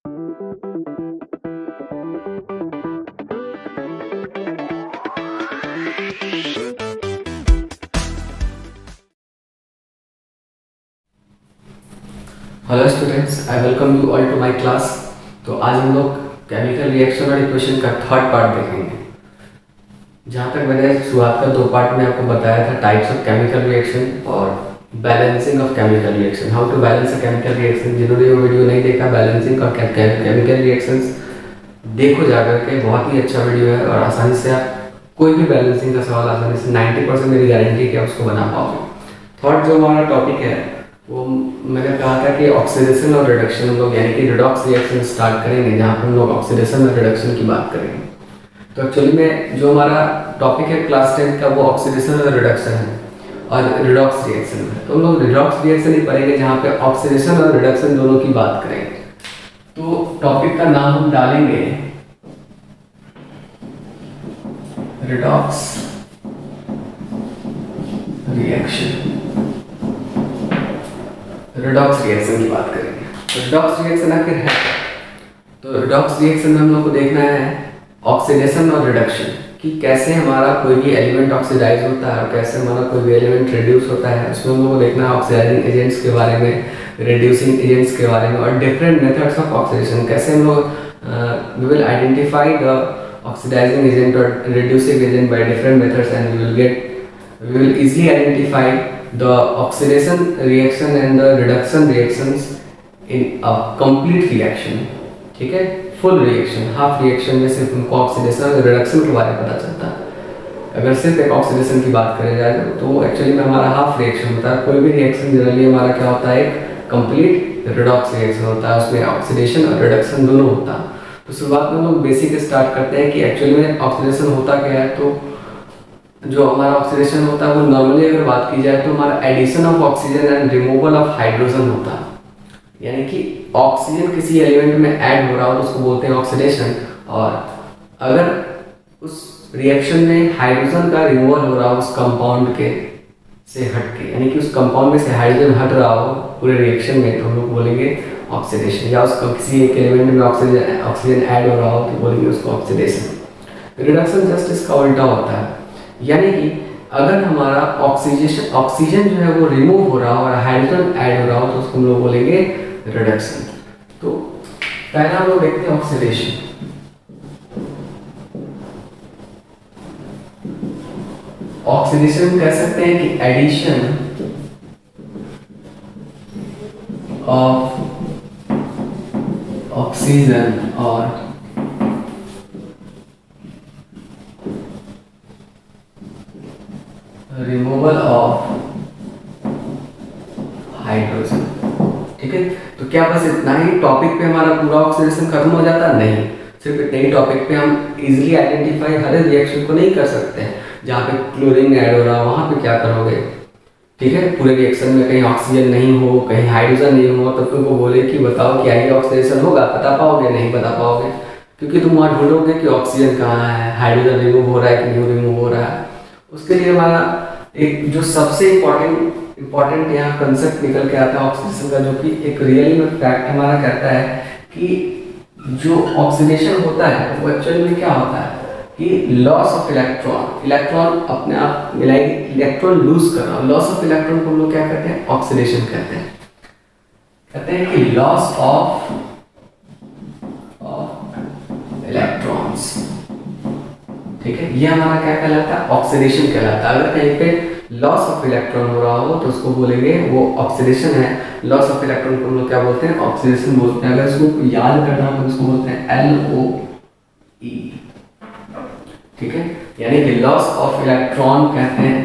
Hello students, I welcome you all to my class. तो आज हम लोग केमिकल रिएक्शन और इक्वेशन का थर्ड पार्ट देखेंगे। जहाँ तक मैंने शुरुआत का दो पार्ट में आपको बताया था, टाइप्स ऑफ केमिकल रिएक्शन और balancing of chemical reaction, how to balance a chemical reaction. जिन्होंने वो वीडियो नहीं देखा बैलेंसिंग और केमिकल रिएक्शंस, देखो जाकर के, बहुत ही अच्छा वीडियो है और आसानी से आप कोई भी बैलेंसिंग का सवाल आसानी से 90% मेरी गारंटी कि आप उसको बना पाओगे। थर्ड जो हमारा टॉपिक है वो मैंने कहा था कि ऑक्सीडेशन और रिडक्शन हम लोग यानी कि रिडॉक्स रिएक्शन स्टार्ट करेंगे, जहाँ पर हम लोग ऑक्सीडेशन और रिडक्शन की बात करेंगे। तो एक्चुअली में जो हमारा टॉपिक है क्लास 10 का वो ऑक्सीडेशन और रिडक्शन है और रिडॉक्स रिएक्शन है। तो हम लोग रिडॉक्स रिएक्शन ही पढ़ेंगे जहाँ पे ऑक्सीडेशन और रिडक्शन दोनों की बात करेंगे। तो टॉपिक का नाम हम डालेंगे रिडॉक्स रिएक्शन। रिडॉक्स रिएक्शन की बात करेंगे। तो रिडॉक्स रिएक्शन आखिर है, तो रिडॉक्स रिएक्शन में हम लोग को देखना है ऑक्सीडेशन और रिडक्शन, कि कैसे हमारा कोई भी एलिमेंट ऑक्सीडाइज होता है और कैसे हमारा कोई भी एलिमेंट रिड्यूस होता है। उसमें हम लोग को देखना है ऑक्सीडाइजिंग एजेंट्स के बारे में, रिड्यूसिंग एजेंट्स के बारे में और डिफरेंट मेथड्स ऑफ ऑक्सीडेशन। कैसे हम लोग we will identify the oxidising agent और reducing agent by different methods and we will easily identify the oxidation reaction and the reduction reactions in a complete reaction। ठीक है, full reaction, half reaction में सिर्फ उनको oxidation और reduction के बारे में पता चलता है। अगर सिर्फ एक ऑक्सीडेशन की बात करें जाए तो वो एक्चुअली में हमारा हाफ रिएक्शन होता है। कोई भी रिएक्शन जनरली हमारा क्या होता है, एक कंप्लीट रिडॉक्स रिएक्शन होता है, उसमें ऑक्सीडेशन और रिडक्शन दोनों होता है। तो शुरुआत में हम लोग बेसिक स्टार्ट करते हैं कि एक्चुअली में ऑक्सीडेशन होता क्या है। तो जो हमारा ऑक्सीडेशन होता है वो नॉर्मली अगर बात की जाए तो हमारा addition of oxygen and removal of hydrogen होता है। यानी कि ऑक्सीजन किसी एलिमेंट में ऐड हो रहा हो तो उसको बोलते हैं ऑक्सीडेशन, और अगर उस रिएक्शन में हाइड्रोजन का रिमूवल हो रहा हो उस कंपाउंड के से हट के, यानी कि उस कंपाउंड में से हाइड्रोजन हट रहा हो पूरे रिएक्शन में, तो हम लोग बोलेंगे ऑक्सीडेशन। या उसका किसी एक एलिमेंट में ऑक्सीजन ऐड हो रहा हो तो बोलेंगे उसको ऑक्सीडेशन। रिडक्शन जस्ट इसका उल्टा होता है, यानी कि अगर हमारा ऑक्सीजन जो है वो रिमूव हो रहा हो और हाइड्रोजन ऐड हो रहा हो तो उसको हम लोग बोलेंगे रिडक्शन। तो पहला हम लोग देखते हैं ऑक्सीडेशन। ऑक्सीडेशन कह सकते हैं कि एडिशन ऑफ ऑक्सीजन और रिमूवल ऑफ हाइड्रोजन। ठीक है, तो क्या बस इतना ही टॉपिक पे हमारा पूरा ऑक्सीडेशन खत्म हो जाता? नहीं, सिर्फ इतने ही टॉपिक पे हम इजीली आइडेंटिफाई हर रिएक्शन को नहीं कर सकते हैं। जहाँ पे क्लोरीन ऐड हो रहा है वहाँ पे क्या करोगे? ठीक है, पूरे रिएक्शन में कहीं ऑक्सीजन नहीं हो, कहीं हाइड्रोजन नहीं हो, तब तुमको बोले कि बताओ क्या ये ऑक्सीडेशन होगा, बता पाओगे? नहीं बता पाओगे, क्योंकि तुम वहाँ ढूंढोगे कि ऑक्सीजन कहाँ है, हाइड्रोजन रिमूव हो रहा है कि नहीं रिमूव हो रहा है। उसके लिए हमारा एक जो सबसे इम्पोर्टेंट यहाँ कंसेप्ट निकल के आता है ऑक्सीडेशन का, जो कि एक रियली में फैक्ट हमारा कहता है कि जो ऑक्सीडेशन होता है वो एक्चुअली में क्या होता है कि लॉस ऑफ इलेक्ट्रॉन अपने आप मिलाएंगे, इलेक्ट्रॉन लूज करना। लॉस ऑफ इलेक्ट्रॉन को हम लोग क्या कहते हैं? ऑक्सीडेशन कहते हैं कि लॉस ऑफ इलेक्ट्रॉन्स। ठीक है, ये हमारा क्या कहलाता है? ऑक्सीडेशन कहलाता है। अगर कहीं पे लॉस ऑफ इलेक्ट्रॉन हो रहा हो तो उसको बोलेंगे वो ऑक्सीडेशन है। लॉस ऑफ इलेक्ट्रॉन को हम लोग क्या बोलते हैं? ऑक्सीडेशन बोलते हैं। अगर इसको याद करना हो तो उसको बोलते हैं LOE। ठीक है, यानी कि लॉस ऑफ इलेक्ट्रॉन कहते हैं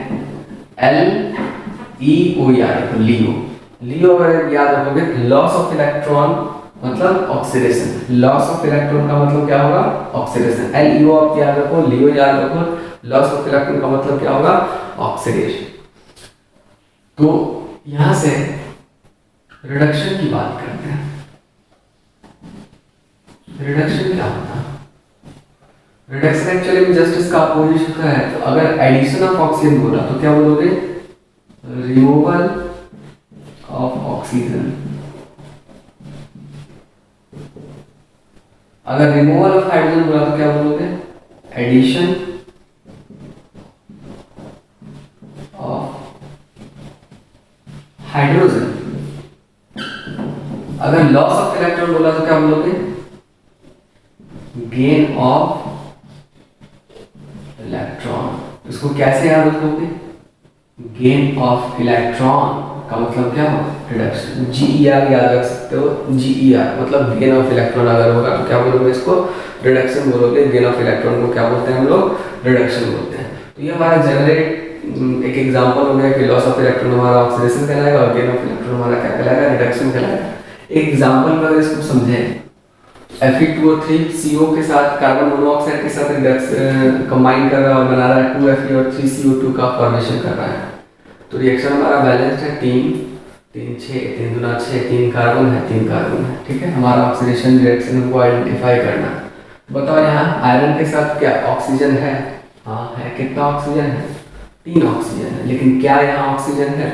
LEO, याद रखो, लियो अगर याद रखोगे, लॉस ऑफ इलेक्ट्रॉन मतलब ऑक्सीडेशन। लॉस ऑफ इलेक्ट्रॉन का मतलब क्या होगा? ऑक्सीडेशन। LEO आप याद रखो, लियो याद रखो, लॉस ऑफ इलेक्ट्रॉन का मतलब क्या होगा? ऑक्सीडेशन। तो यहां से रिडक्शन की बात करते हैं। रिडक्शन क्या होता है? रिडक्शन एक्चुअली में जस्ट इसका अपोजिट होता है। तो अगर एडिशन ऑफ ऑक्सीजन बोला तो क्या बोलोगे? Removal of oxygen. अगर रिमूवल ऑफ हाइड्रोजन बोला तो क्या बोलोगे? Addition of hydrogen. अगर लॉस ऑफ इलेक्ट्रॉन बोला तो क्या बोलोगे? Gain of electron. इसको कैसे याद रखोगे? गेन ऑफ इलेक्ट्रॉन का मतलब क्या होगा? रिडक्शन। GER याद रख सकते हो। GER मतलब गेन ऑफ इलेक्ट्रॉन अगर होगा तो क्या बोलोगे? इसको रिडक्शन बोलोगे। गेन ऑफ इलेक्ट्रॉन को क्या बोलते हैं हम लोग? रिडक्शन बोलते हैं। तो ये हमारा जनरेट एक एग्जांपल हो गया कि लॉस ऑफ इलेक्ट्रॉन हमारा ऑक्सीडेशन कहलाएगा और गेन ऑफ इलेक्ट्रॉन हमारा क्या कहलाएगा? रिडक्शन कहलाएगा। एक एग्जांपल में अगर इसको समझें, Fe2O3 CO के साथ कार्बन मोनोऑक्साइड के साथ कंबाइन कर रहा है और बना रहा है 2Fe और 3CO2 का फॉर्मेशन कर रहा है। तो रिएक्शन हमारा बैलेंस्ड है, 3 3 6 3 दूना 6, 3 कार्बन है 3 कार्बन है। ठीक है, हमारा ऑक्सीडेशन रिएक्शन हमको आइडेंटिफाई करना है। बताओ यहाँ आयरन के साथ क्या ऑक्सीजन है? हाँ है। कितना ऑक्सीजन है? 3 ऑक्सीजन है। लेकिन क्या यहाँ ऑक्सीजन है?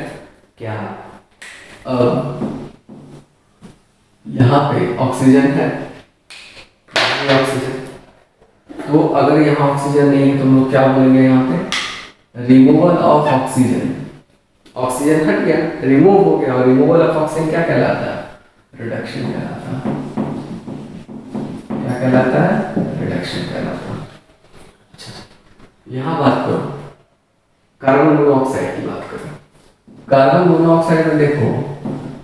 क्या यहाँ पे ऑक्सीजन है? ऑक्सीजन। तो अगर यहाँ ऑक्सीजन नहीं है तो हम लोग क्या बोलेंगे? यहाँ पे रिमूवल ऑफ ऑक्सीजन। ऑक्सीजन हट गया, रिमूव हो गया, और रिमूवल ऑफ ऑक्सीजन क्या कहलाता है? रिडक्शन कहलाता है। क्या कहलाता है? रिडक्शन कहलाता है। अच्छा, यहाँ बात करो कार्बन मोनोऑक्साइड की बात करो। कार्बन मोनोऑक्साइड में देखो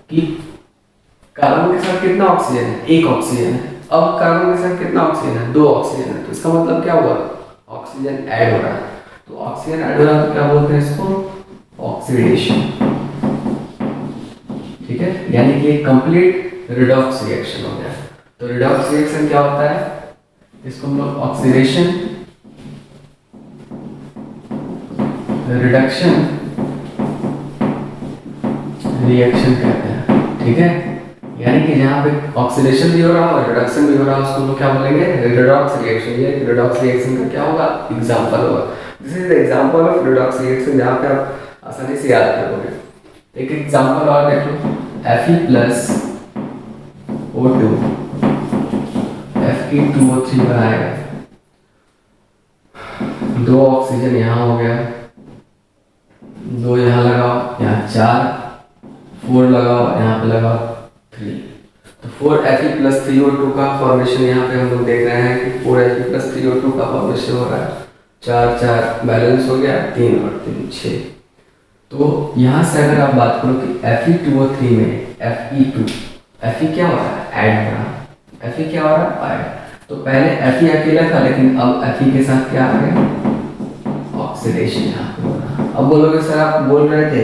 कि कार्बन के साथ कितना ऑक्सीजन है? 1 ऑक्सीजन है। अब कार्बन के साथ कितना ऑक्सीजन है? 2 ऑक्सीजन है। तो इसका मतलब क्या हुआ? ऑक्सीजन ऐड हो रहा है। तो ऑक्सीजन ऐड हो रहा है तो क्या बोलते हैं इसको? ऑक्सीडेशन। ठीक है, यानी कि एक कंप्लीट रिडॉक्स रिएक्शन हो गया। तो रिडॉक्स रिएक्शन क्या होता है? इसको हम लोग ऑक्सीडेशन रिडक्शन रिएक्शन कहते हैं। ठीक है, यानी कि जहाँ पे ऑक्सीडेशन भी हो रहा है और रिडक्शन भी हो रहा है उसको लोग क्या बोलेंगे? Redox reaction. ये रिडॉक्स रिएक्शन का क्या होगा? एग्जांपल होगा। This is the example of redox reaction, जहाँ पे आप आसानी से याद कर लोगे। एक एग्जांपल और देख लो, Fe+O2 Fe2O3 बनाएगा, 2 ऑक्सीजन यहाँ हो गया, 2 यहाँ लगाओ, यहाँ 4, 4 लगाओ, यहाँ पे लगाओ 3। तो 4Fe+3O2 का फॉर्मेशन यहाँ पे हम लोग देख रहे हैं कि 4Fe+3O2 का फॉर्मेशन हो रहा है। 4 4 बैलेंस हो गया, 3 और 3 6। तो यहाँ से अगर आप बात करो कि Fe2O3 में Fe2, Fe क्या हो रहा है? ऐड हो रहा है। Fe क्या हो रहा है? ऐड। तो पहले Fe अकेला था, लेकिन अब Fe के साथ क्या आ गया? ऑक्सीडेशन यहाँ पे हो रहा है। अब बोलोगे सर आप बोल रहे थे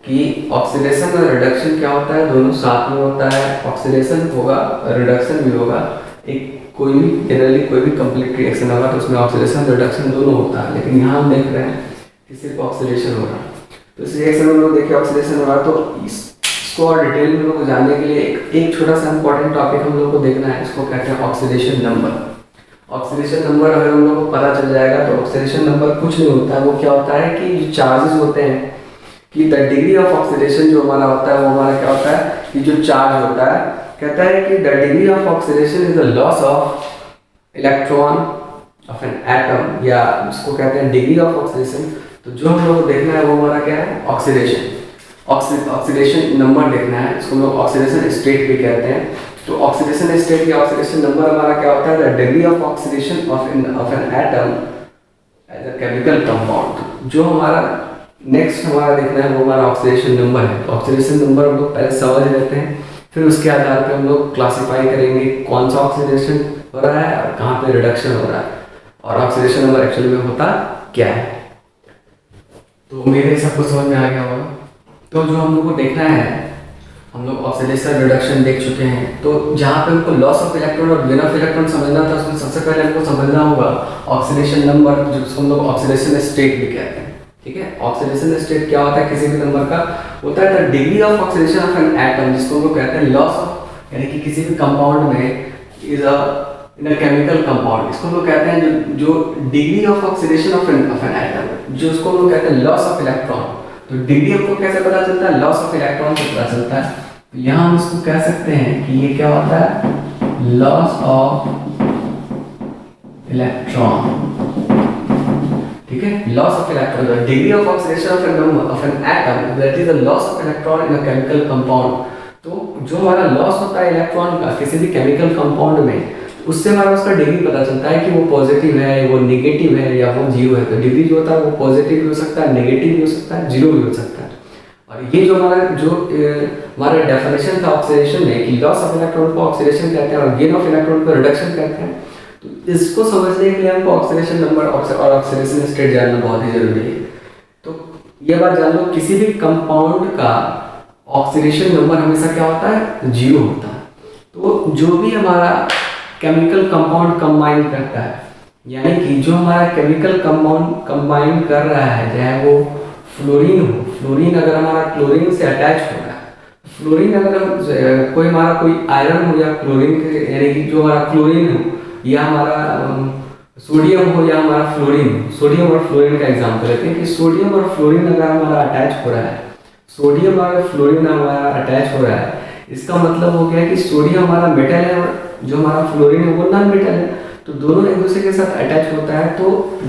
कि ऑक्सीडेशन और रिडक्शन क्या होता है? दोनों साथ में होता है। ऑक्सीडेशन होगा, रिडक्शन भी होगा। एक कोई भी जनरली कोई भी कंप्लीट रिएक्शन होगा तो उसमें ऑक्सीडेशन रिडक्शन दोनों होता है, लेकिन यहाँ हम देख रहे हैं कि सिर्फ ऑक्सीडेशन हो रहा है। तो इस रिएक्शन में लोग देखिए ऑक्सीडेशन हो रहा है। तो इसको और डिटेल में लोग जानने के लिए एक छोटा सा इंपॉर्टेंट टॉपिक हम लोग को देखना है। इसको कहते हैं ऑक्सीडेशन नंबर। ऑक्सीडेशन नंबर अगर हम लोग को पता चल जाएगा तो ऑक्सीडेशन नंबर कुछ नहीं होता है। वो क्या होता है कि जो चार्जेस होते हैं कि द डिग्री ऑफ ऑक्सीडेशन जो हमारा होता है वो हमारा क्या होता है कि जो चार्ज होता है, कहता है कि the degree of oxidation is the loss of electron of an atom, या इसको कहते हैं डिग्री ऑफ ऑक्सीडेशन। तो जो हम लोग को देखना है वो हमारा क्या है? ऑक्सीडेशन। ऑक्सीडेशन नंबर देखना है, इसको हम लोग ऑक्सीडेशन स्टेट भी कहते हैं। तो ऑक्सीडेशन स्टेट या ऑक्सीडेशन नंबर हमारा क्या होता है? The degree of oxidation of an atom as a chemical compound. जो हमारा नेक्स्ट हमारा देखना है वो हमारा ऑक्सीडेशन नंबर है। तो ऑक्सीडेशन नंबर हम लोग पहले समझ लेते हैं, फिर उसके आधार पे हम लोग क्लासिफाई करेंगे कौन सा ऑक्सीडेशन हो रहा है और कहाँ पे रिडक्शन हो रहा है, और ऑक्सीडेशन नंबर एक्चुअली में होता क्या है। तो मेरे सबको समझ में आ गया होगा। तो जो हम लोग को देखना है, हम लोग ऑक्सीडेशन रिडक्शन देख चुके हैं। तो जहाँ पे हमको लॉस ऑफ इलेक्ट्रॉन और गेन ऑफ इलेक्ट्रॉन समझना था, उसमें सबसे पहले हमको समझना होगा ऑक्सीडेशन नंबर, जिसको हम लोग ऑक्सीडेशन स्टेट भी कहते हैं। ठीक है, ऑक्सीडेशन स्टेट क्या होता है? किसी भी नंबर का होता है the degree of oxidation of an atom, जिसको हम लोग कहते हैं लॉस ऑफ, यानी कि किसी भी कंपाउंड में is a in a chemical compound, इसको हम लोग कहते हैं जो degree of oxidation of an atom, जो उसको हम लोग कहते हैं लॉस ऑफ इलेक्ट्रॉन। तो डिग्री हमको कैसे पता चलता है? लॉस ऑफ इलेक्ट्रॉन से पता चलता है। तो यहाँ हम इसको कह सकते हैं कि ये क्या होता है? लॉस ऑफ इलेक्ट्रॉन, ठीक है, loss of electron, the degree of oxidation of an atom that is the loss of electron in a chemical compound. तो जो हमारा लॉस होता है इलेक्ट्रॉन का किसी भी केमिकल कंपाउंड में, उससे हमारा उसका डिग्री पता चलता है कि वो पॉजिटिव है, वो नेगेटिव है या वो जीरो है। तो डिग्री जो होता है वो पॉजिटिव भी हो सकता है, नेगेटिव भी हो सकता है, जीरो भी हो सकता है। और ये जो हमारा डेफिनेशन था ऑक्सीडेशन में कि लॉस ऑफ इलेक्ट्रॉन को ऑक्सीडेशन कहते हैं और गेन ऑफ इलेक्ट्रॉन को रिडक्शन कहते हैं। तो इसको समझने के लिए हमको ऑक्सीडेशन नंबर और ऑक्सीडेशन स्टेट जानना बहुत ही जरूरी है। तो ये बात जान लो, किसी भी कंपाउंड का ऑक्सीडेशन नंबर हमेशा क्या होता है, जीरो होता है। तो जो भी हमारा केमिकल कंपाउंड कंबाइन करता है, यानी कि जो हमारा केमिकल कंपाउंड कंबाइन कर रहा है, चाहे वो फ्लोरीन हो, फ्लोरीन अगर हमारा क्लोरीन से अटैच हो रहा है, फ्लोरीन अगर कोई हमारा कोई आयरन हो या क्लोरीन, यानी कि जो हमारा क्लोरीन हो या हमारा सोडियम हो या हमारा फ्लोरीन, सोडियम और फ्लोरीन का एग्जांपल लेते हैं कि सोडियम और फ्लोरीन अगर हमारा अटैच हो रहा है, सोडियम और फ्लोरीन हमारा अटैच हो रहा है, इसका मतलब हो गया कि सोडियम हमारा मेटल है और जो हमारा फ्लोरीन है वो नॉन मेटल है। तो दोनों एक दूसरे के साथ अटैच होता है, तो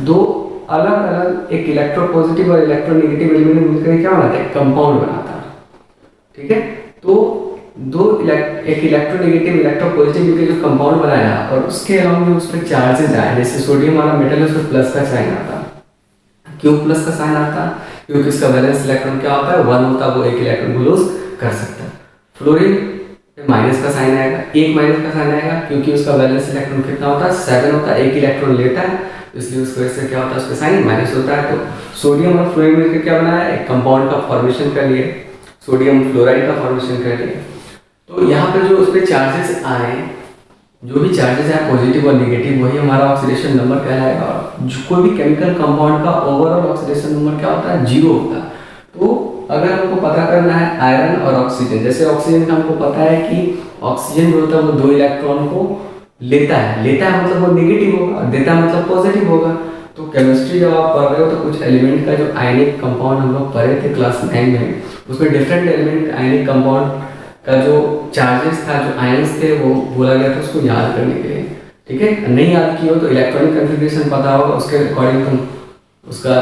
दो अलग अलग एक इलेक्ट्रोपॉजिटिव और इलेक्ट्रोनेगेटिव एलिमेंट मिलकर क्या बनाते हैं, कंपाउंड बनाता है, ठीक है। तो एक इलेक्ट्रोनेगेटिव इलेक्ट्रोपॉजिटिव मिलकर जो कंपाउंड बनाया और उसके अलावा उस पर चार्जेस आए, जैसे सोडियम हमारा मेटल है, उस पर प्लस का साइन आता है। क्यों प्लस का साइन आता है? क्योंकि उसका वैलेंस इलेक्ट्रॉन क्या होता है, 1 होता है, वो एक इलेक्ट्रॉन को लूज कर सकता है। फ्लोरीन माइनस का साइन आएगा, एक माइनस का साइन आएगा क्योंकि उसका वैलेंस इलेक्ट्रॉन कितना होता है, 7 होता है, एक इलेक्ट्रॉन लेता है, इसलिए उसकी वजह से क्या होता है, उसका साइन माइनस होता है। तो सोडियम और फ्लोरीन मिलकर क्या बनाया, एक कंपाउंड का फॉर्मेशन कर लिए, सोडियम फ्लोराइड का फॉर्मेशन कर लिए। तो यहाँ पे जो उस पर चार्जेस आए, जो भी चार्जेस आए पॉजिटिव और नेगेटिव, वही हमारा ऑक्सीडेशन नंबर कहलाएगा। जो कोई भी केमिकल कंपाउंड का ओवरऑल ऑक्सीडेशन नंबर क्या होता है, जीरो होता है। तो अगर हमको पता करना है आयरन और ऑक्सीजन, जैसे ऑक्सीजन का हमको पता है कि ऑक्सीजन जो होता है वो 2 इलेक्ट्रॉन को लेता है मतलब वो नेगेटिव होगा, देता है मतलब पॉजिटिव होगा। तो केमिस्ट्री जब आप पढ़ रहे हो तो कुछ एलिमेंट का जो आयनिक कंपाउंड हम लोग पढ़े थे क्लास 9 में, उसमें डिफरेंट एलिमेंट आयनिक कंपाउंड का जो चार्जेस था, जो आयंस थे, वो बोला गया था उसको याद करने के लिए, ठीक है। नहीं याद किया हो तो इलेक्ट्रॉनिक कन्फिग्रेशन पता होगा, उसके अकॉर्डिंग तुम उसका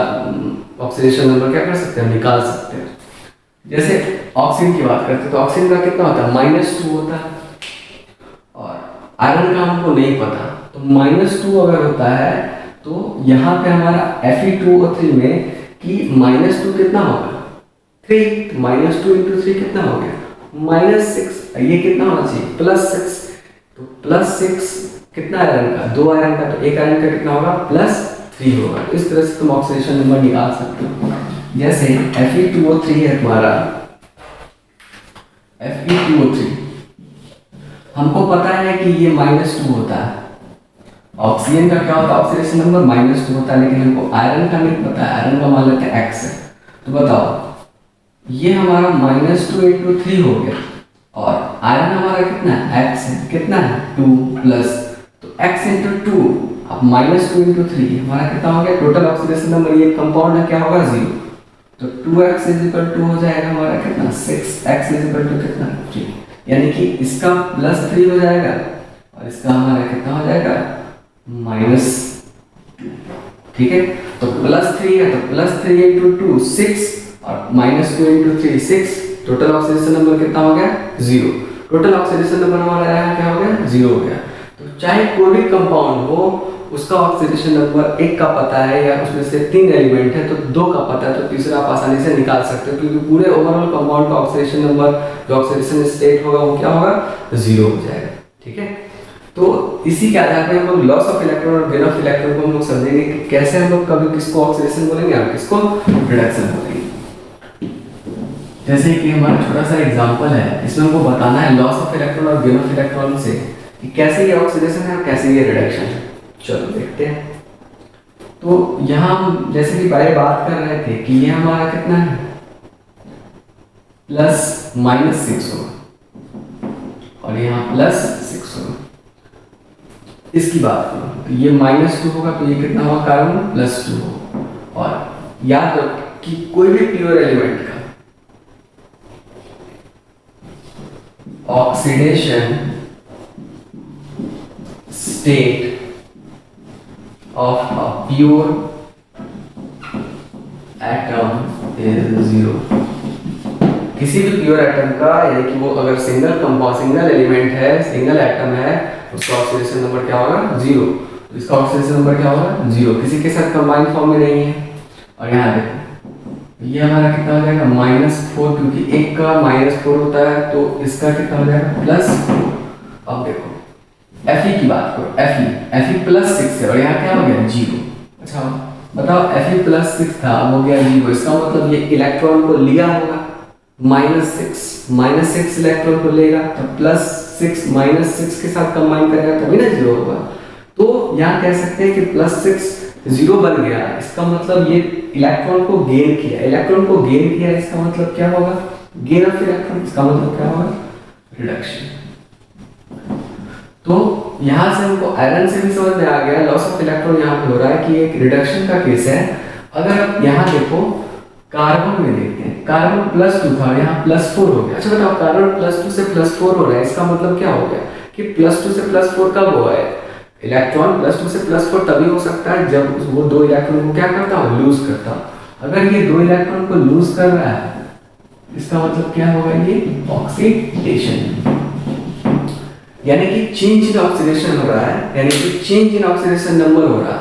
ऑक्सीडेशन नंबर क्या कर सकते हैं, निकाल सकते हैं। जैसे ऑक्सीजन की बात करते हैं तो ऑक्सीजन का कितना होता है, -2 होता है, और आयरन का हमको नहीं पता, तो -2 अगर होता है तो यहाँ पे हमारा Fe2O3 में कि -2 कितना होगा, 3, तो -2 × 3 कितना हो गया, -6। ये कितना होना चाहिए, +6। तो +6 कितना आयरन का, 2 आयरन का, तो एक आयरन का कितना होगा, +3 होगा। इस तरह से तुम ऑक्सीडेशन नंबर निकाल सकते हो। जैसे Fe2O3 है हमारा, Fe2O3 हमको पता है कि ये -2 होता है। ऑक्सीजन का क्या होता है, ऑक्सीडेशन नंबर -2 होता है, लेकिन हमको आयरन का नहीं पता है, आयरन का मान लेते हैं X है। तो बताओ, ये हमारा -2 × 3 हो गया, और आयरन हमारा कितना है, X है, कितना है, 2 प्लस, तो X × 2, अब -2 × 3 हमारा कितना हो गया, टोटल ऑक्सीडेशन नंबर, ये कंपाउंड है, क्या होगा, 0। तो 2x = 2 हो जाएगा हमारा कितना, 6x = कितना, 3, यानी कि इसका +3 हो जाएगा और इसका हमारा कितना हो जाएगा, -2, ठीक है। तो +3 है तो +3 × 2 6 और -2 × 3 6, टोटल ऑक्सीडेशन नंबर कितना हो गया, 0। टोटल ऑक्सीडेशन नंबर हमारा यहाँ क्या हो गया, 0 हो गया। तो चाहे कोई भी कंपाउंड हो, उसका ऑक्सीडेशन नंबर 1 का पता है या उसमें से 3 एलिमेंट है तो 2 का पता है, तो तीसरा आप आसानी से निकाल सकते हो, क्योंकि पूरे ओवरऑल कंपाउंड का ऑक्सीडेशन नंबर, जो ऑक्सीडेशन स्टेट होगा वो क्या होगा, 0 हो जाएगा, ठीक है। तो इसी के आधार पर हम लोग लॉस ऑफ इलेक्ट्रॉन और गेन ऑफ इलेक्ट्रॉन को हम लोग समझेंगे कि कैसे हम लोग कभी किसको ऑक्सीडेशन बोलेंगे और किसको रिडक्शन बोलेंगे। जैसे कि हमारा छोटा सा एग्जांपल है, इसमें हमको बताना है लॉस ऑफ इलेक्ट्रॉन और गेन ऑफ इलेक्ट्रॉन से कि कैसे ये ऑक्सीडेशन है और कैसे ये रिडक्शन है। चलो देखते हैं। तो यहाँ हम जैसे कि पहले बात कर रहे थे कि ये हमारा कितना है, +-6 होगा और यहाँ +6 होगा। इसकी बात करो तो ये -2 होगा, तो ये कितना होगा, कार्बन +2 होगा। और याद रखो कि कोई भी प्योर एलिमेंट का oxidation state of a pure atom is 0। किसी भी प्योर एटम का, यानी कि वो अगर सिंगल कंपाउंड, सिंगल एलिमेंट है, सिंगल एटम है, उसका ऑक्सीडेशन नंबर क्या होगा? 0। तो इसका ऑक्सीडेशन नंबर क्या होगा? 0। किसी के साथ कंबाइंड फॉर्म में नहीं है। और यहाँ देखो ये हमारा कितना हो जाएगा? -4, क्योंकि एक का -4 होता है, तो इसका कितना हो जाएगा? +4। अब देखो Fe की बात करो, Fe +6 है और यहाँ क्या हो गया? 0। अच्छा बताओ, Fe +6 था, अब हो गया 0। इसका मतलब ये इलेक्ट्रॉन को लिया होगा, -6 इलेक्ट्रॉन को लेगा, तो +6 -6 के साथ कंबाइन करेगा तभी ना 0 होगा। तो यहाँ कह सकते हैं कि +6 0 बन गया, इसका मतलब ये इलेक्ट्रॉन को गेन किया, इलेक्ट्रॉन को गेन किया, इसका मतलब क्या होगा? Gain of electron. इसका मतलब क्या होगा? रिडक्शन। तो यहाँ से हमको आयरन से भी समझ में आ गया लॉस ऑफ इलेक्ट्रॉन यहाँ पे हो रहा है कि एक रिडक्शन का केस है। अगर आप यहाँ देखो कार्बन में देखते हैं, कार्बन +2 था, यहाँ +4 हो गया। अच्छा बताओ, कार्बन +2 से +4 हो रहा है, इसका मतलब क्या हो गया कि +2 से +4 कब हुआ है? इलेक्ट्रॉन +2 से +4 तभी हो सकता है जब वो 2 इलेक्ट्रॉन को क्या करता हो? लूज करता हो। अगर ये 2 इलेक्ट्रॉन को लूज कर रहा है, इसका मतलब क्या होगा? ये ऑक्सीडेशन, यानी कि चेंज इन ऑक्सीडेशन हो रहा है, यानी कि चेंज इन ऑक्सीडेशन नंबर हो रहा है।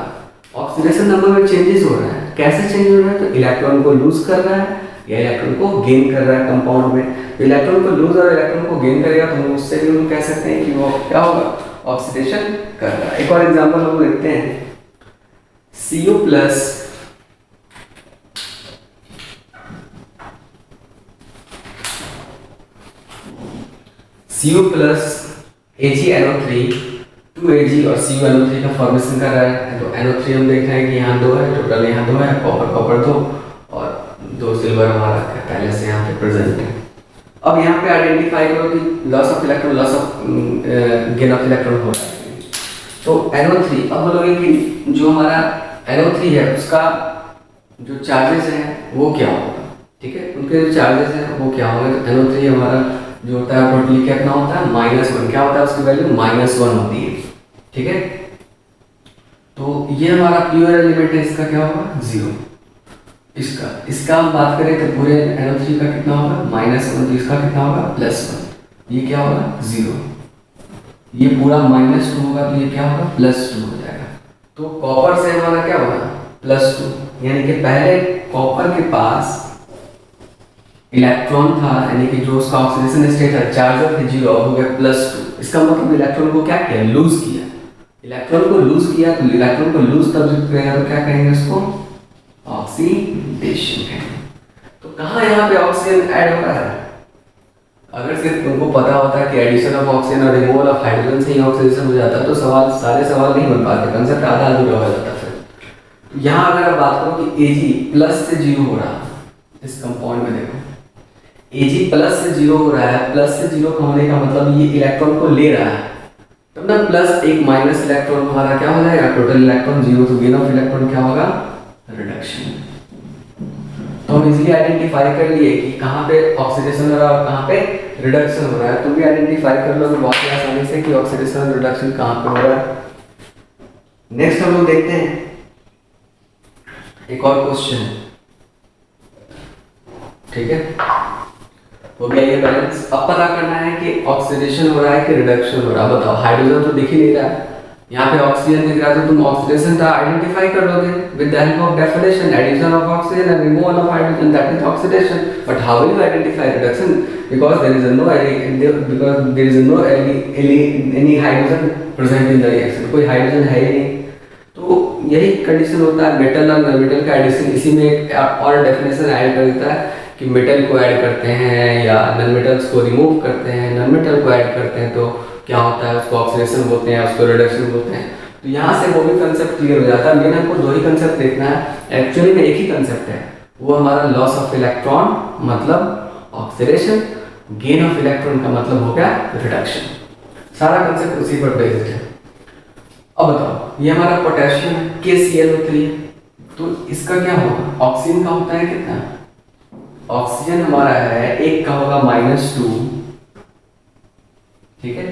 ऑक्सीडेशन नंबर में चेंजेस हो रहा है। कैसे चेंज हो रहा है? तो इलेक्ट्रॉन को लूज कर रहा है या इलेक्ट्रॉन को गेन कर रहा है कंपाउंड में। तो इलेक्ट्रॉन को लूज और इलेक्ट्रॉन को गेन करेगा तो हम उससे भी हम कह सकते हैं कि वो क्या होगा? ऑक्सीडेशन कर रहा है। एक और एग्जांपल हम देखते हैं, CO+ AgNO3 2Ag और CuNO3 का फॉर्मेशन कर रहा है। तो NO3 हम देख रहे हैं कि यहाँ 2 है, टोटल यहाँ 2 है, कॉपर 2 और 2 सिल्वर हमारा पहले से यहाँ पे प्रेजेंट है। अब यहाँ पे आइडेंटिफाई करो कि loss of electron, loss of gain of electron हो रहा है। तो NO3, अब बोलोगे कि जो हमारा NO3 है उसका जो चार्जेस है वो क्या होगा? ठीक है, उनके जो चार्जेस हैं वो क्या होंगे? तो NO3 हमारा जो होता है टोटली कितना होता है? -1। क्या होता है उसकी वैल्यू? -1 होती है। ठीक है, तो ये हमारा प्योर एलिमेंट है, इसका क्या होगा? 0। इसका हम बात करें तो पूरे NO3 का कितना होगा? -1, तो इसका कितना होगा? +1। ये क्या होगा? 0। ये पूरा -2 होगा तो ये क्या होगा? +2 हो जाएगा। तो कॉपर से हमारा क्या होगा? +2, यानी कि पहले कॉपर के पास इलेक्ट्रॉन था, यानी कि जो उसका ऑक्सीडेशन स्टेट है, चार्ज थे 0, हो गया +2। इसका मतलब इलेक्ट्रॉन को क्या किया? लूज किया। इलेक्ट्रॉन को लूज किया, तो इलेक्ट्रॉन को लूज तब करेगा तो क्या कहेंगे उसको? ऑक्सीडेशन कहेंगे। तो कहाँ यहाँ पे ऑक्सीजन ऐड हो रहा है? अगर सिर्फ तुमको पता होता कि एडिशन ऑफ ऑक्सीजन और रिमूवल ऑफ हाइड्रोजन से ही ऑक्सीडेशन हो जाता तो सारे सवाल नहीं बन पाते, कंसेप्ट आधा अधूरा हो जाता। फिर यहाँ अगर आप बात करो कि Ag+ से 0 हो रहा है, इस कंपाउंड में देखो Ag+ से 0 हो रहा है, प्लस से 0 का होने का मतलब ये इलेक्ट्रॉन को ले रहा है, तब ना प्लस एक माइनस इलेक्ट्रॉन हमारा क्या हो जाएगा? टोटल इलेक्ट्रॉन 0, तो गेन ऑफ इलेक्ट्रॉन क्या होगा? रिडक्शन। तो हम इजीली आइडेंटिफाई कर लिए कि कहाँ पे ऑक्सीडेशन हो रहा है और कहाँ पे रिडक्शन हो रहा है। तुम भी आइडेंटिफाई कर लो बहुत ही आसानी से कि ऑक्सीडेशन और रिडक्शन कहाँ पे हो रहा है। नेक्स्ट हम लोग देखते हैं एक और क्वेश्चन। ठीक है, हो गया ये बैलेंस। अब पता करना है कि ऑक्सीडेशन हो रहा है कि रिडक्शन हो रहा है। बताओ, हाइड्रोजन तो दिख ही नहीं रहा है, यहाँ पे ऑक्सीजन दिख रहा है, तो तुम ऑक्सीडेशन का आइडेंटिफाई कर लोगे with the help of definition, addition of oxygen and removal of hydrogen, that is oxidation. But how will you identify reduction? Because there is no any hydrogen present in the reaction, कोई hydrogen है ही नहीं। तो यही condition होता है metal और non metal का एडिशन। इसी में एक और डेफिनेशन ऐड कर देता है कि मेटल को ऐड करते हैं या नॉन मेटल्स को रिमूव करते हैं, नॉन मेटल को ऐड करते हैं तो क्या होता है? उसको ऑक्सीडेशन बोलते हैं, उसको रिडक्शन बोलते हैं। तो यहाँ से वो भी कंसेप्ट क्लियर हो जाता है। मेन हमको 2 ही कंसेप्ट देखना है, एक्चुअली में एक ही कंसेप्ट है, वो हमारा लॉस ऑफ इलेक्ट्रॉन मतलब ऑक्सीडेशन, गेन ऑफ इलेक्ट्रॉन का मतलब हो गया रिडक्शन। सारा कंसेप्ट उसी पर बेस्ड है। अब बताओ, ये हमारा पोटेशियम KClO3 है, तो इसका क्या होगा? ऑक्सीजन का होता है कितना? ऑक्सीजन हमारा है एक का होगा -2, ठीक है,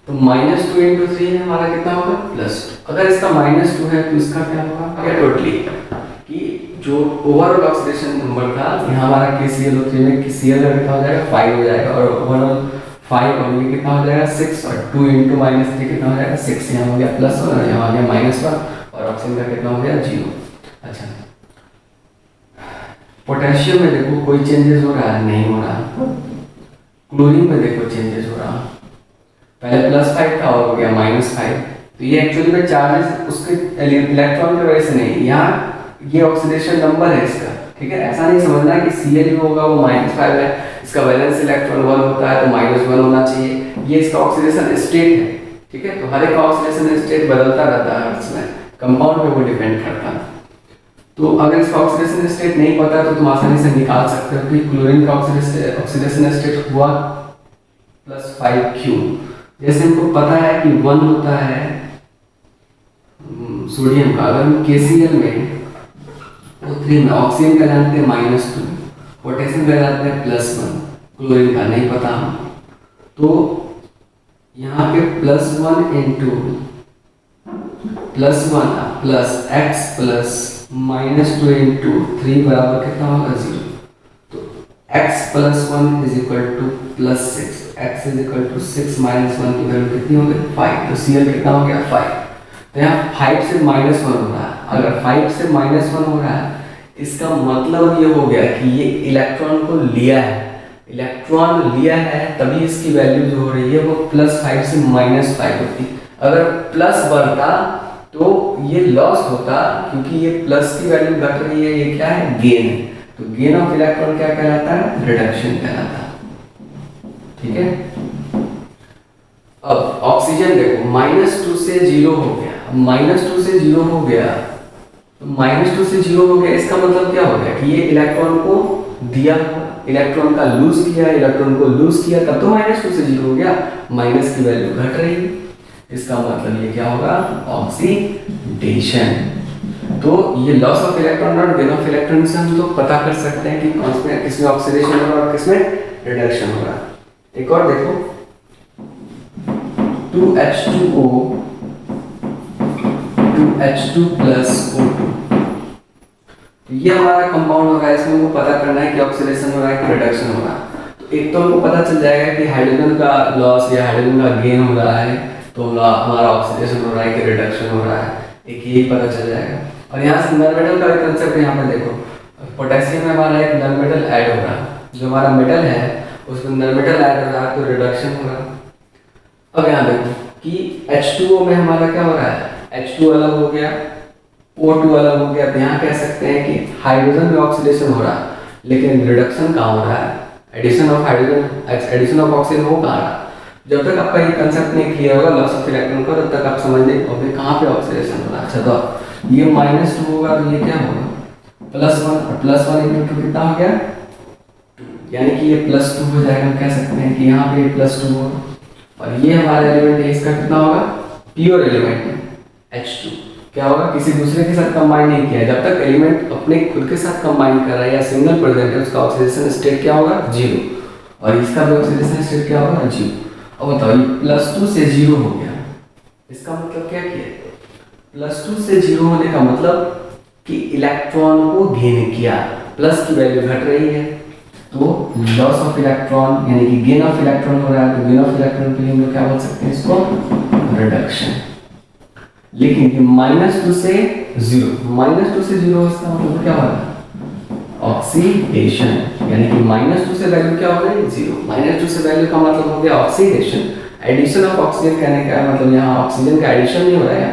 तो तो -2 इंटू 3 है हमारा कितना होगा +2। अगर इसका -2 है तो इसका क्या होगा क्या टोटली कि जो ओवरऑल ऑक्सीडेशन नंबर था यहाँ हमारा KClO3 में KCl का कितना हो जाएगा 5 हो जाएगा और ओवरऑल 5 और ये कितना हो जाएगा 6 और 2 इंटू -3 कितना हो जाएगा 6। यहाँ हो गया +1 और यहाँ हो गया -1 और ऑक्सीजन का कितना हो गया 0। अच्छा पोटेशियम में देखो कोई चेंजेस हो रहा है नहीं हो रहा। क्लोरीन में देखो चेंजेस हो रहा, पहले +5 था और हो गया -5। तो ये एक्चुअली में चार्जेस उसके इलेक्ट्रॉन की वजह से नहीं, यहाँ ये ऑक्सीडेशन नंबर है इसका, ठीक है। ऐसा नहीं समझना कि Cl जो होगा वो -5 है, इसका वैलेंस इलेक्ट्रॉन 1 होता है तो -1 होना चाहिए, ये इसका ऑक्सीडेशन स्टेट है, ठीक है। तो हर एक ऑक्सीडेशन स्टेट बदलता रहता है, इसमें कंपाउंड पे वो डिपेंड करता है। तो अगर इसका ऑक्सीडेशन स्टेट नहीं पता है तो तुम आसानी से निकाल सकते हो कि क्लोरीन का ऑक्सीडेशन स्टेट हुआ +5 जैसे हमको पता है कि 1 होता है सोडियम का, अगर हम KCl में O3 में ऑक्सीजन का जानते हैं -2, पोटेशियम का जानते हैं +1, क्लोरीन का नहीं पता हम, तो यहाँ पे +1 into +1 plus x plus -2 into 3 बराबर कितना होगा 0। तो x plus 1 is equal to +6, x is equal to 6 minus 1 की वैल्यू कितनी हो गई 5। तो Cl कितना हो गया 5। तो यहाँ 5 से -1 हो रहा है, अगर 5 से -1 हो रहा है इसका मतलब ये हो गया कि ये इलेक्ट्रॉन को लिया है, इलेक्ट्रॉन लिया है तभी इसकी वैल्यू जो हो रही है वो +5 से -5 होती। अगर प्लस बढ़ता तो ये लॉस होता, क्योंकि ये प्लस की वैल्यू घट रही है, ये क्या है गेन है। तो गेन ऑफ इलेक्ट्रॉन क्या कहलाता है रिडक्शन कहलाता है, ठीक है। अब ऑक्सीजन देखो -2 से 0 हो गया, -2 से 0 हो गया, तो -2 से 0 हो गया इसका मतलब क्या हो गया कि ये इलेक्ट्रॉन को दिया, इलेक्ट्रॉन का लूज किया, इलेक्ट्रॉन को लूज किया तब तो -2 से 0 हो गया, माइनस की वैल्यू घट रही है, इसका मतलब ये क्या होगा ऑक्सीडेशन। तो ये लॉस ऑफ इलेक्ट्रॉन और गेन ऑफ इलेक्ट्रॉन से हम लोग पता कर सकते हैं कि किसमें ऑक्सीडेशन हो रहा है और किसमें रिडक्शन हो रहा है। एक और देखो 2H2O 2H2 प्लस O2, तो ये हमारा कंपाउंड हो रहा है, इसमें हमको पता करना है कि ऑक्सीडेशन हो रहा है कि रिडक्शन हो रहा है। तो एक तो हमको पता चल जाएगा कि हाइड्रोजन का लॉस या हाइड्रोजन का गेन हो रहा है तो हमारा ऑक्सीडेशन हो रहा है कि रिडक्शन हो रहा है, एक यही पता चल जाएगा। और यहाँ से नॉन मेटल का भी कंसेप्ट यहाँ पे देखो, पोटेशियम में हमारा एक नॉन मेटल ऐड हो रहा है, जो हमारा मेटल है उसमें नॉन मेटल ऐड हो रहा है तो रिडक्शन हो रहा है। अब यहाँ देखो कि H2O में हमारा क्या हो रहा है, H2 अलग हो गया, O2 अलग हो गया, तो यहाँ कह सकते हैं कि हाइड्रोजन में ऑक्सीडेशन हो रहा है लेकिन रिडक्शन कहाँ हो रहा है, addition of hydrogen, addition of oxygen हो कहाँ रहा है। जब तक आपका ये कंसेप्ट नहीं क्लियर होगा लॉस ऑफ इलेक्ट्रॉन का, तब तक आप समझ नहीं पाओगे कहाँ पे ऑक्सीडेशन हो रहा है। अच्छा तो ये -2 होगा तो ये क्या होगा +1 और +1 इंटू 2 कितना हो गया 2, यानी कि ये +2 हो जाएगा। हम कह सकते हैं कि यहाँ पे +2 होगा और ये हमारा एलिमेंट है, इसका कितना होगा प्योर एलिमेंट है H2, क्या होगा किसी दूसरे के साथ कंबाइन नहीं किया है। जब तक एलिमेंट अपने खुद के साथ कंबाइन कर रहा है या सिंगल प्रेजेंट है उसका ऑक्सीडेशन स्टेट क्या होगा 0 और इसका भी ऑक्सीडेशन स्टेट क्या होगा 0। अब बताओ ये +2 से 0 हो गया, इसका मतलब क्या किया, +2 से 0 होने का मतलब कि इलेक्ट्रॉन को गेन किया, प्लस की वैल्यू घट रही है तो लॉस ऑफ इलेक्ट्रॉन यानी कि गेन ऑफ इलेक्ट्रॉन हो रहा है। तो गेन ऑफ इलेक्ट्रॉन के लिए हम लोग क्या बोल सकते हैं इसको रिडक्शन। लेकिन ये -2 से 0, -2 से 0 इसका मतलब क्या होगा ऑक्सीडेशन, यानी कि -2 से वैल्यू क्या हो गई 0, -2 से वैल्यू का मतलब हो गया ऑक्सीडेशन। एडिशन ऑफ ऑक्सीजन कहने का मतलब यहाँ ऑक्सीजन का एडिशन नहीं हो रहा है,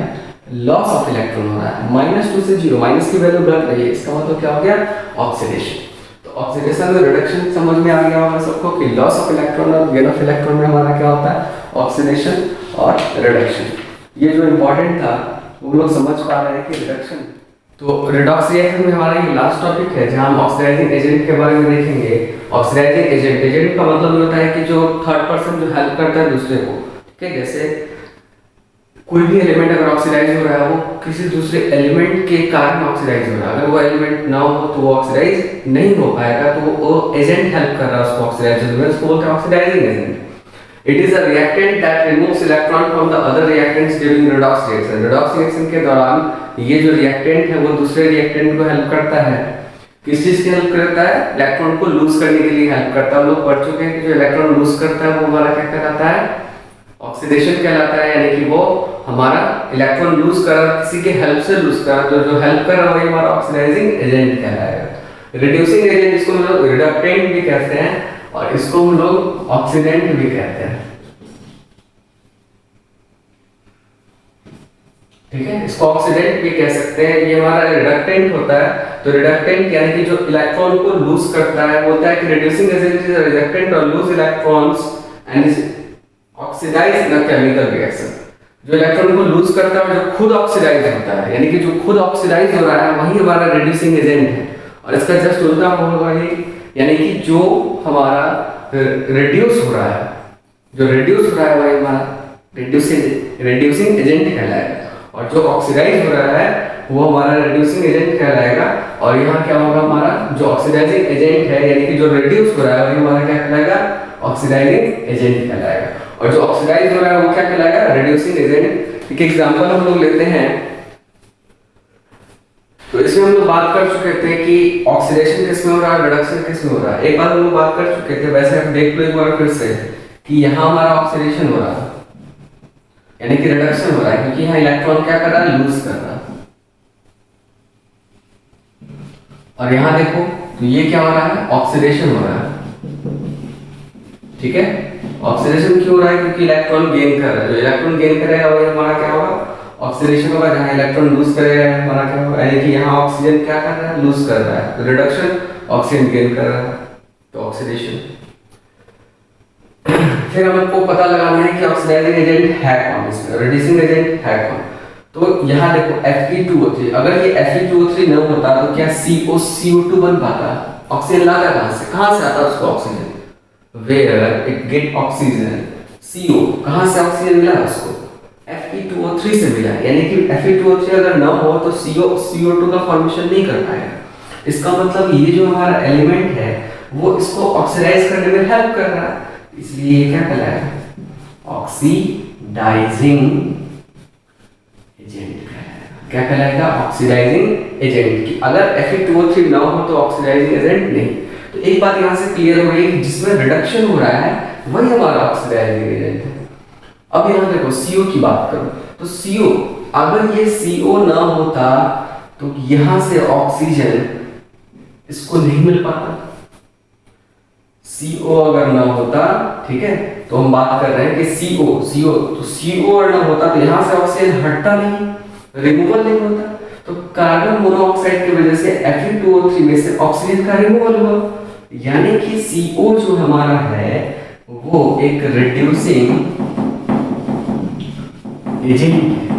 लॉस ऑफ इलेक्ट्रॉन हो रहा है। -2 से 0, माइनस की वैल्यू घट रही है, इसका मतलब क्या हो गया ऑक्सीडेशन। तो ऑक्सीडेशन और रिडक्शन समझ में आ गया होगा सबको कि लॉस ऑफ इलेक्ट्रॉन और गेन ऑफ इलेक्ट्रॉन में हमारा क्या होता है ऑक्सीडेशन और रिडक्शन। ये जो इंपॉर्टेंट था वो लोग समझ पा रहे हैं कि रिडक्शन। तो रिडॉक्स रिएक्शन में हमारा ये लास्ट टॉपिक है जहां हम ऑक्सीडाइजिंग एजेंट के बारे में देखेंगे। ऑक्सीडाइजिंग एजेंट, एजेंट का मतलब ये होता है कि जो थर्ड पर्सन जो हेल्प करता है दूसरे को, ठीक है। जैसे कोई भी एलिमेंट अगर ऑक्सीडाइज हो रहा है वो किसी दूसरे एलिमेंट के कारण ऑक्सीडाइज हो रहा है, अगर वो एलिमेंट ना हो तो वो ऑक्सीडाइज नहीं हो पाएगा, तो वो एजेंट हेल्प कर रहा है उसको ऑक्सीडाइज होने में, उसको बोलते हैं oxidising agent. It is a reactant that removes electron from the other reactants during redox reaction. Redox reaction के दौरान ये जो रिएक्टेंट है वो दूसरे रिएक्टेंट को हेल्प करता है। किस चीज की हेल्प करता है? इलेक्ट्रॉन को लूज करने के लिए हेल्प करता है। हम लोग पढ़ चुके हैं कि जो इलेक्ट्रॉन लूज करता है वो हमारा क्या कहलाता है? ऑक्सीडेशन कहलाता है। यानी कि वो हमारा इलेक्ट्रॉन लूज कर रहा है, किसी के हेल्प से लूज कर रहा है, तो जो हेल्प कर रहा है वही हमारा ऑक्सीडाइजिंग एजेंट कहलाएगा। रिड्यूसिंग एजेंट इसको हम लोग रिडक्टेंट भी कहते हैं और इसको हम लोग ऑक्सीडेंट भी कहते हैं। ठीक है, इसको ऑक्सीडेंट भी कह सकते हैं। ये हमारा रिडक्टेंट होता है। तो रिडक्टेंट यानी कि जो इलेक्ट्रॉन को लूज करता है, बोलता है कि reducing agent is a reductant और lose electrons and is oxidise in a chemical reaction. जो इलेक्ट्रॉन को लूज करता है और जो खुद ऑक्सीडाइज होता है, यानी कि जो खुद ऑक्सीडाइज हो रहा है वही हमारा रिड्यूसिंग एजेंट है। और इसका जस्ट उल्टा होगा ये, यानी कि जो हमारा रिड्यूस हो रहा है, जो रिड्यूस हो रहा है वही हमारा रिड्यूसिंग एजेंट कहलाएगा। और जो ऑक्सीडाइज हो रहा है वो हमारा रिड्यूसिंग एजेंट कहलाएगा। और यहाँ क्या होगा? हमारा जो ऑक्सीडाइजिंग एजेंट है यानी कि जो रिड्यूस हो रहा है वही हमारा क्या कहलाएगा? ऑक्सीडाइजिंग एजेंट कहलाएगा। और जो ऑक्सीडाइज हो रहा है वो क्या कहलाएगा? Reducing agent. एक एग्जांपल हम लोग लेते हैं। तो इसमें हम लोग बात कर चुके थे कि ऑक्सीडेशन किस में हो रहा है, रिडक्शन किस में हो रहा है। एक बार हम लोग बात कर चुके थे, वैसे आप देख लो एक बार फिर से कि यहाँ हमारा ऑक्सीडेशन हो रहा है यानी कि रिडक्शन हो रहा है, क्योंकि यहाँ इलेक्ट्रॉन क्या कर रहा है? लूज कर रहा है। और यहाँ देखो तो ये क्या हो रहा है? ऑक्सीडेशन हो रहा है। ठीक है, ऑक्सीडेशन क्यों हो रहा है? क्योंकि इलेक्ट्रॉन गेन कर रहा है। जो इलेक्ट्रॉन गेन करेगा वही हमारा क्या होगा? ऑक्सीडेशन होगा। जहाँ इलेक्ट्रॉन लूज करेगा हमारा क्या होगा? यानी कि यहाँ ऑक्सीजन क्या कर रहा है? लूज कर रहा है। तो रिडक्शन, ऑक्सीजन गेन कर रहा है, तो ऑक्सीडेशन। फिर हमको पता लगाना है कि ऑक्सीडाइजिंग एजेंट है कौन, इसमें रिड्यूसिंग एजेंट है कौन। तो यहाँ देखो Fe2O3, अगर ये Fe2O3 न होता तो क्या CO2 बन पाता? ऑक्सीजन लाता कहाँ से आता उसको oxygen? Where it get oxygen, CO कहाँ से ऑक्सीजन मिला उसको? Fe2O3 से मिला। यानी कि Fe2O3 अगर न हो तो CO2 का फॉर्मेशन नहीं कर पाएगा। इसका मतलब ये जो हमारा एलिमेंट है वो इसको ऑक्सीडाइज करने में हेल्प कर रहा है, इसलिए ये क्या कहलाएगा? ऑक्सीडाइजिंग एजेंट कहलाएगा। क्या कहलाएगा? Oxidising agent. कि अगर Fe2O3 ना हो तो ऑक्सीडाइजिंग एजेंट नहीं। तो एक बात यहाँ से क्लियर हो गई कि जिसमें रिडक्शन हो रहा है वही हमारा ऑक्सीडाइजिंग एजेंट है। अब यहाँ देखो CO की बात करो तो CO, अगर ये CO ना होता तो यहाँ से ऑक्सीजन इसको नहीं मिल पाता। CO अगर ना होता, ठीक है, तो हम बात कर रहे हैं कि CO तो CO अगर ना होता तो यहाँ से ऑक्सीजन हटता नहीं, रिमूवल नहीं होता। तो कार्बन मोनोऑक्साइड की वजह से Fe2O3 में से ऑक्सीजन का रिमूवल हुआ। यानी कि CO जो हमारा है वो एक रिड्यूसिंग एजेंट है।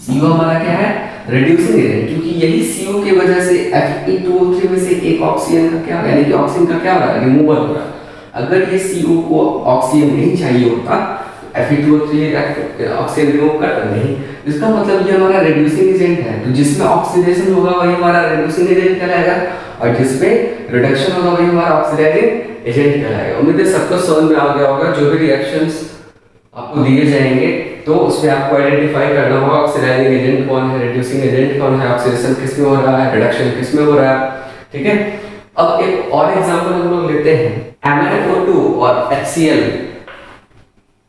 CO हमारा क्या है? Reducing agent. क्योंकि यही CO की वजह से Fe2O3 में से एक ऑक्सीजन का क्या, यानी कि ऑक्सीजन का क्या हो रहा है? रिमूवल हो रहा है। अगर ये CO को ऑक्सीजन नहीं चाहिए होता Fe2O3 ऑक्सीजन रिमूव करता नहीं। इसका मतलब ये हमारा रिड्यूसिंग एजेंट है। तो जिसमें ऑक्सीडेशन होगा वही हमारा रिड्यूसिंग एजेंट कहलाएगा और जिसमें रिडक्शन होगा वही हमारा ऑक्सीडाइजिंग एजेंट कहलाएगा। उम्मीद है सबको समझ में आ गया होगा। जो भी रिएक्शंस आपको दिए जाएंगे तो उसमें आपको आइडेंटिफाई करना होगा ऑक्सीडाइजिंग एजेंट कौन है, रिड्यूसिंग एजेंट कौन है, ऑक्सीडेशन किस में हो रहा है, रिडक्शन किस में हो रहा है। ठीक है, अब एक और एग्जांपल हम लोग लेते हैं। MnO2 और HCl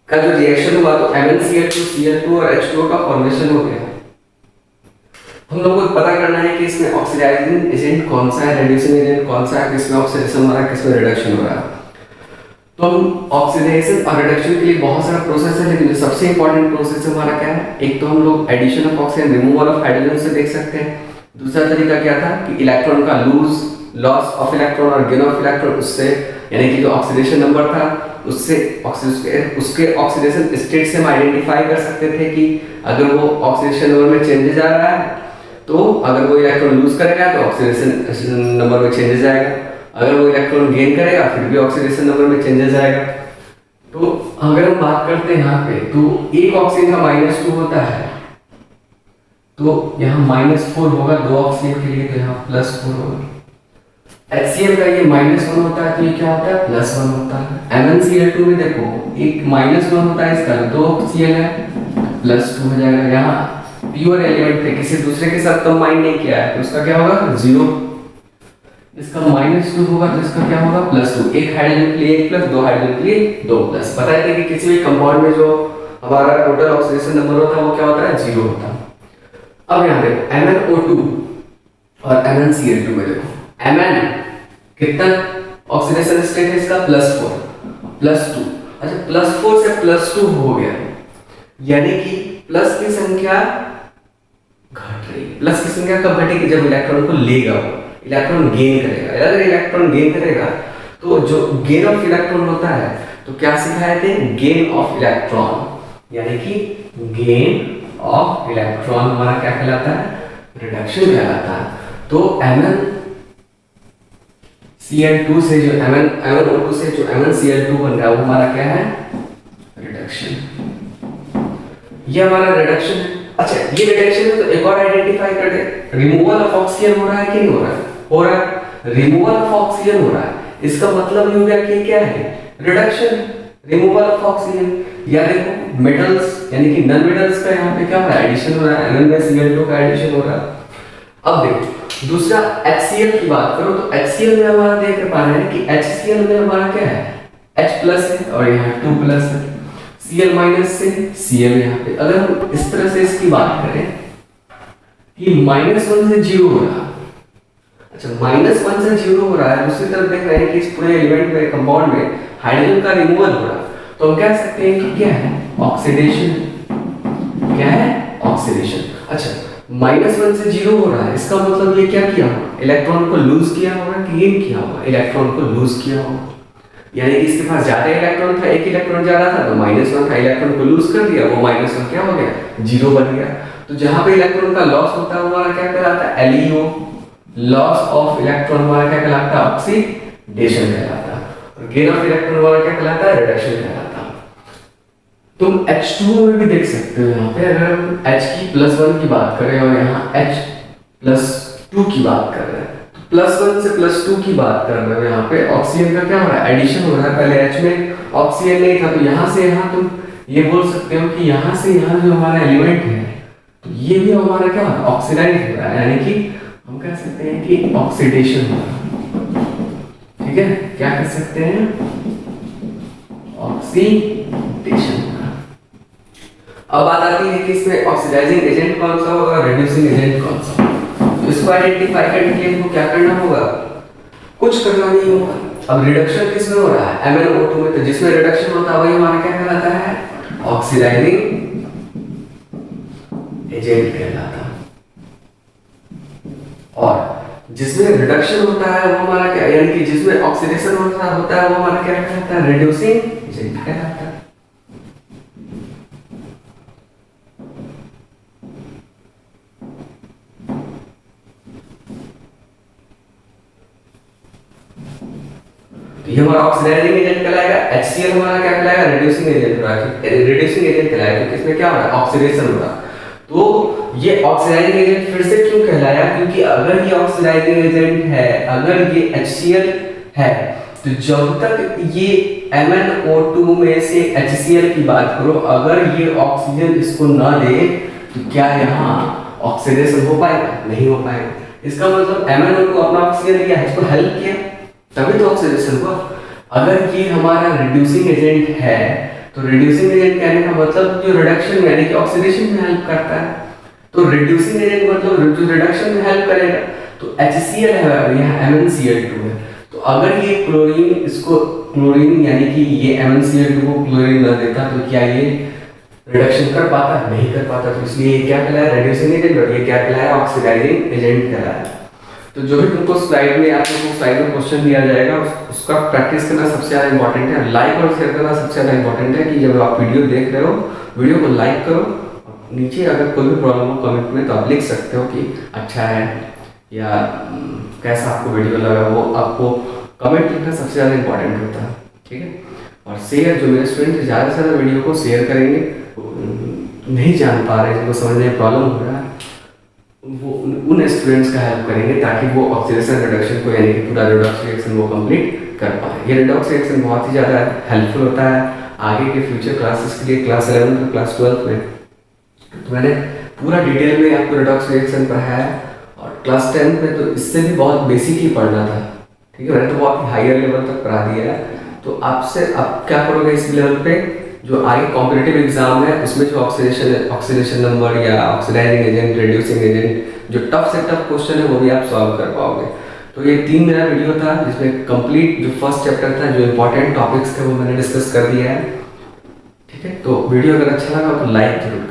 का जो रिएक्शन हुआ तो MnCl2 Cl2 और H2O का फॉर्मेशन हो गया। हम लोग को पता करना है कि इसमें ऑक्सीडाइजिंग एजेंट कौन सा है, रिड्यूसिंग एजेंट कौन सा है, किसमें ऑक्सीडेशन हो रहा है, किसमें रिडक्शन हो रहा है। तो हम ऑक्सीडेशन और रिडक्शन के लिए बहुत सारा प्रोसेस है, लेकिन सबसे इंपॉर्टेंट प्रोसेस हमारा क्या है? एक तो हम लोग addition of oxygen, removal of hydrogen से देख सकते हैं। दूसरा तरीका क्या था कि इलेक्ट्रॉन का लॉस ऑफ इलेक्ट्रॉन और गेन ऑफ इलेक्ट्रॉन, उससे यानी कि जो ऑक्सीडेशन नंबर था उससे उसके ऑक्सीडेशन स्टेट से हम आइडेंटिफाई कर सकते थे कि अगर वो ऑक्सीडेशन नंबर में चेंजेस आ रहा है तो अगर वो इलेक्ट्रॉन लूज करेगा तो ऑक्सीडेशन नंबर में चेंजेस आएगा, अगर वो इलेक्ट्रॉन गेन करेगा फिर भी ऑक्सीडेशन नंबर में चेंजेस आएगा। तो अगर हम बात करते हैं यहाँ पे तो एक ऑक्सीजन का -2 होता है तो यहाँ -4 होगा, 2 ऑक्सीजन के लिए तो यहाँ +4 होगा। HCl का ये -1 होता है तो ये क्या होता है +1 होता है। MnCl2 में देखो एक -1 होता है, इसका 2 Cl है, +2 हो जाएगा। यहाँ प्योर एलिमेंट थे, किसी दूसरे के साथ कंबाइन नहीं किया है तो उसका क्या होगा 0। इसका -2 होगा तो इसका क्या होगा +2। एक हाइड्रोजन के लिए 1 प्लस, 2 हाइड्रोजन के लिए 2 प्लस। बताए थे कि किसी भी कंपाउंड में जो हमारा टोटल ऑक्सीडेशन नंबर होता है वो क्या होता है 0 होता है। अब यहाँ देखो MnO2 और MnCl2 में देखो Mn कितना ऑक्सीडेशन स्टेट है इसका +4 +2। अच्छा +4 से +2 हो गया, यानी कि प्लस की संख्या घट रही। प्लस की संख्या कब घटेगी जब इलेक्ट्रॉन को लेगा, वो इलेक्ट्रॉन गेन करेगा। अगर इलेक्ट्रॉन गेन करेगा तो जो गेन ऑफ इलेक्ट्रॉन होता है तो क्या सिखाए थे गेन ऑफ इलेक्ट्रॉन, यानी कि गेन ऑफ इलेक्ट्रॉन हमारा क्या कहलाता है रिडक्शन कहलाता है। तो MnCl2 से जो MnO2 से जो MnCl2 बन रहा है वो हमारा क्या है रिडक्शन। ये हमारा रिडक्शन है। अच्छा ये रिडक्शन है तो एक और आइडेंटिफाई कर दे, रिमूवल ऑफ ऑक्सीजन हो रहा है कि नहीं हो रहा है, हो रहा है। रिमूवल ऑफ ऑक्सीजन हो रहा है, इसका मतलब ये हो गया कि क्या है रिडक्शन, रिमूवल ऑफ ऑक्सीजन। या देखो मेटल्स यानी कि नॉन मेटल्स का यहाँ पे क्या हो रहा है एडिशन हो रहा है, Mn में Cl2 का एडिशन हो रहा है। अब देखो दूसरा HCl की बात करो तो HCl में हमारा देख पा रहे हैं कि HCl में हमारा क्या है H प्लस है और यहाँ 2 प्लस है, Cl माइनस से Cl यहाँ पे। अगर हम इस तरह से इसकी बात करें कि -1 से 0 हो रहा है, अच्छा -1 से 0 हो रहा है, दूसरी तरफ देख रहे हैं कि इस पूरे एलिमेंट में कंपाउंड में हाइड्रोजन का रिमूवल हो रहा है, तो हम कह सकते हैं कि क्या है ऑक्सीडेशन। क्या है ऑक्सीडेशन। अच्छा -1 से 0 हो रहा है, इसका मतलब ये क्या किया होगा इलेक्ट्रॉन को लूज किया होगा कि गेन किया होगा, इलेक्ट्रॉन को लूज किया होगा। यानी कि इसके पास ज्यादा इलेक्ट्रॉन था, एक इलेक्ट्रॉन ज्यादा था तो -1 था, इलेक्ट्रॉन को लूज कर दिया, वो -1 क्या हो गया 0 बन गया। तो जहां पे इलेक्ट्रॉन का लॉस होता है वो हमारा क्या कहलाता है LEO, लॉस ऑफ इलेक्ट्रॉन हमारा क्या कहलाता है ऑक्सीडेशन कहलाता है, और गेन ऑफ इलेक्ट्रॉन हमारा क्या कहलाता है रिडक्शन कहलाता है। तुम H2O में भी देख सकते हो, यहाँ पे अगर हम H की +1 की बात करें और यहाँ H+2 की बात कर रहे हैं, +1 से +2 की बात कर रहे हो, यहाँ पे ऑक्सीजन का क्या हो रहा है एडिशन हो रहा है। पहले H में ऑक्सीजन नहीं था तो यहाँ से यहाँ तुम ये बोल सकते हो कि यहाँ से यहाँ जो हमारा एलिमेंट है तो ये भी हमारा क्या ऑक्सीडाइज हो रहा है, यानी कि हम कह सकते हैं कि ऑक्सीडेशन हो रहा है। ठीक है, क्या कह सकते हैं ऑक्सीडेशन। अब बात आती है कि इसमें ऑक्सीडाइजिंग एजेंट कौन सा होगा, रिड्यूसिंग एजेंट कौन सा होगा। तो इसको आइडेंटिफाई करने के लिए हमको क्या करना होगा, कुछ करना नहीं होगा। अब रिडक्शन किसमें हो रहा है MnO2 में, तो जिसमें रिडक्शन होता है वही हमारा क्या कहलाता है ऑक्सीडाइजिंग एजेंट कहलाता है, और जिसमें रिडक्शन होता है वो हमारा क्या, यानी कि जिसमें ऑक्सीडेशन होता है वो हमारा क्या कहलाता है रिड्यूसिंग एजेंट कहलाता है। ये हमारा ऑक्सीडाइजिंग एजेंट कहलाएगा। HCl हमारा क्या कहलाएगा रिड्यूसिंग एजेंट हो रहा है, रिड्यूसिंग एजेंट कहलाएगा क्योंकि इसमें क्या हो रहा है ऑक्सीडेशन हो रहा है। तो ये ऑक्सीडाइजिंग एजेंट फिर से क्यों कहलाया, क्योंकि अगर ये ऑक्सीडाइजिंग एजेंट है, अगर ये HCl है, तो जब तक ये MnO2 में से HCl की बात करो, अगर ये ऑक्सीजन इसको ना दे तो क्या यहाँ ऑक्सीडेशन हो पाएगा, नहीं हो पाएगा। इसका मतलब MnO2 अपना ऑक्सीजन दिया है, इसको हेल्प किया तभी तो ऑक्सीडेशन हुआ। अगर ये हमारा रिड्यूसिंग एजेंट है तो रिड्यूसिंग एजेंट कहने का मतलब जो रिडक्शन में यानी कि ऑक्सीडेशन में हेल्प करता है, तो रिड्यूसिंग एजेंट मतलब जो रिडक्शन में हेल्प करेगा। तो HCl है, यहाँ MnCl2 है, तो अगर ये क्लोरीन इसको क्लोरीन यानी कि ये MnCl2 को क्लोरीन न देता तो क्या ये रिडक्शन कर पाता, नहीं कर पाता। तो इसलिए ये क्या कहलाया रिड्यूसिंग एजेंट, और ये क्या कहलाया ऑक्सीडाइजिंग एजेंट कहलाया। तो जो भी तुमको स्लाइड में आप लोगों को स्लाइड में क्वेश्चन दिया जाएगा उसका प्रैक्टिस करना सबसे ज़्यादा इंपॉर्टेंट है, लाइक और शेयर करना सबसे ज़्यादा इंपॉर्टेंट है। कि जब आप वीडियो देख रहे हो वीडियो को लाइक करो, नीचे अगर कोई भी प्रॉब्लम हो कमेंट में तो आप लिख सकते हो कि अच्छा है या कैसा आपको वीडियो लगा, वो आपको कमेंट लिखना सबसे ज़्यादा इंपॉर्टेंट होता है। ठीक है, और शेयर जो मेरे स्टूडेंट ज़्यादा से ज़्यादा वीडियो को शेयर करेंगे, नहीं जान पा रहे जिनको समझने में प्रॉब्लम हो रहा है उन स्टूडेंट्स का हेल्प करेंगे ताकि वो ऑक्सीडेशन रिडक्शन को यानी कि पूरा रिडॉक्स रिएक्शन वो कंप्लीट कर पाए। ये रिडॉक्स रिएक्शन बहुत ही ज़्यादा हेल्पफुल होता है आगे के फ्यूचर क्लासेस के लिए, क्लास 11 और क्लास 12 में। तो मैंने पूरा डिटेल में आपको रिडॉक्स रिएक्शन पढ़ाया है, और क्लास 10 में तो इससे भी बहुत बेसिक ही पढ़ना था, ठीक है। मैंने तो बहुत हायर लेवल तक पढ़ा दिया है। तो आपसे आप क्या करोगे इस लेवल पे, जो आगे कॉम्पिटिटिव एग्जाम है उसमें जो ऑक्सीडेशन नंबर या ऑक्सीडाइजिंग एजेंट, रिड्यूसिंग एजेंट, जो टफ से टफ क्वेश्चन है वो भी आप सॉल्व कर पाओगे। तो ये 3 मेरा वीडियो था जिसमें कंप्लीट जो फर्स्ट चैप्टर था, जो इंपॉर्टेंट टॉपिक्स थे वो मैंने डिस्कस कर दिया है, ठीक है। तो वीडियो अगर अच्छा लगा तो लाइक जरूर